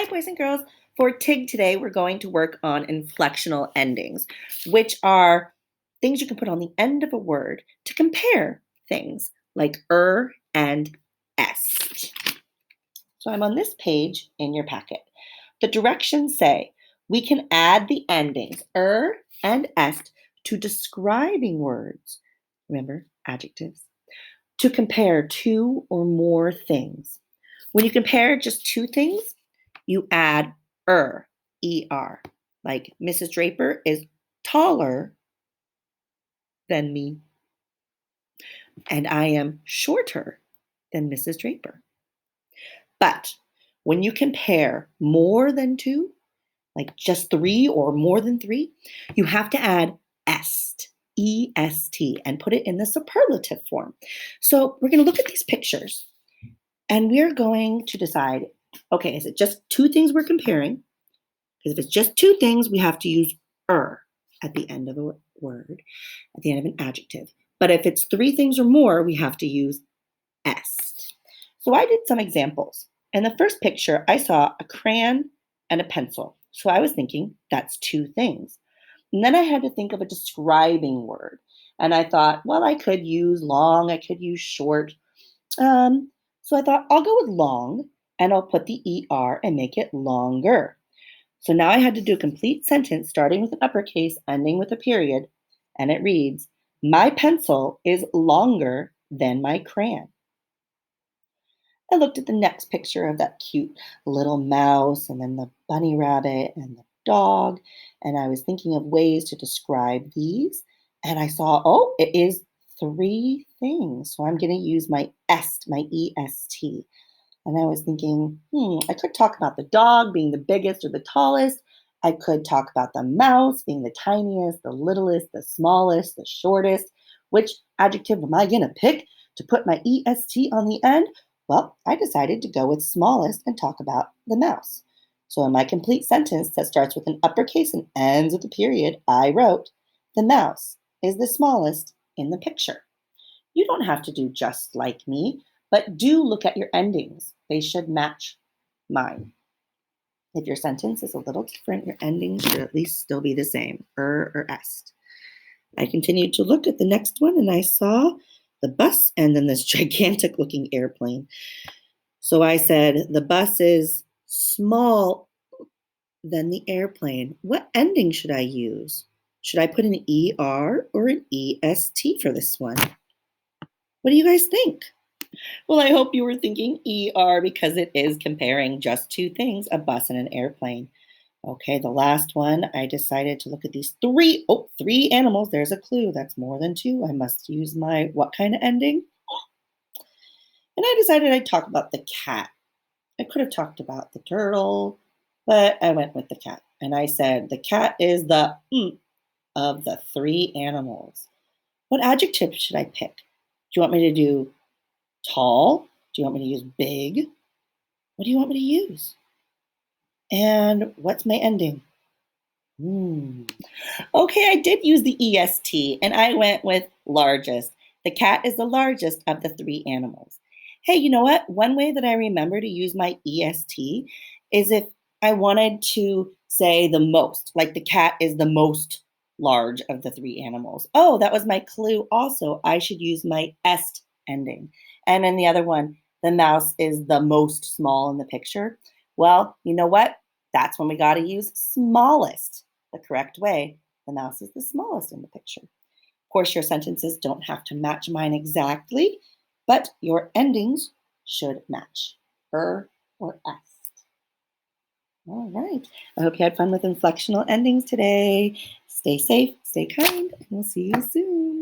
Hi, boys and girls. For TIG today, we're going to work on inflectional endings, which are things you can put on the end of a word to compare things like and est. So I'm on this page in your packet. The directions say we can add the endings and est to describing words. Remember, adjectives. To compare two or more things. When you compare just two things, you add er, er. Like Mrs. Draper is taller than me, and I am shorter than Mrs. Draper. But when you compare more than two, like just three or more than three, you have to add est, est, and put it in the superlative form. So we're going to look at these pictures, and we're going to decide, okay, is it just two things we're comparing? Because if it's just two things, we have to use at the end of a word, at the end of an adjective. But if it's three things or more, we have to use est. So I did some examples. In the first picture, I saw a crayon and a pencil. So I was thinking that's two things. And then I had to think of a describing word. And I thought, well, I could use long, I could use short. So I thought I'll go with long, and I'll put the er and make it longer. So now I had to do a complete sentence starting with an uppercase, ending with a period, and it reads, my pencil is longer than my crayon. I looked at the next picture of that cute little mouse and then the bunny rabbit and the dog, and I was thinking of ways to describe these, and I saw, oh, it is three things. So I'm going to use my est, my est. And I was thinking, I could talk about the dog being the biggest or the tallest. I could talk about the mouse being the tiniest, the littlest, the smallest, the shortest. Which adjective am I going to pick to put my est on the end? Well, I decided to go with smallest and talk about the mouse. So in my complete sentence that starts with an uppercase and ends with a period, I wrote, the mouse is the smallest in the picture. You don't have to do just like me, but do look at your endings. They should match mine. If your sentence is a little different, your endings should at least still be the same, or est. I continued to look at the next one, and I saw the bus and then this gigantic looking airplane. So I said, the bus is small than the airplane. What ending should I use? Should I put an er or an est for this one? What do you guys think? Well, I hope you were thinking ER because it is comparing just two things, a bus and an airplane. Okay, the last one, I decided to look at these three animals. There's a clue. That's more than two. I must use my what kind of ending? And I decided I'd talk about the cat. I could have talked about the turtle, but I went with the cat. And I said the cat is the of the three animals. What adjective should I pick? Do you want me to do tall? Do you want me to use big? What do you want me to use? And what's my ending? Okay, I did use the EST and I went with largest. The cat is the largest of the three animals. Hey, you know what? One way that I remember to use my EST is if I wanted to say the most, like the cat is the most large of the three animals. Oh, that was my clue also. I should use my est ending. And then the other one, the mouse is the most small in the picture. Well, you know what? That's when we got to use smallest the correct way. The mouse is the smallest in the picture. Of course, your sentences don't have to match mine exactly, but your endings should match or est. All right. I hope you had fun with inflectional endings today. Stay safe, stay kind, and we'll see you soon.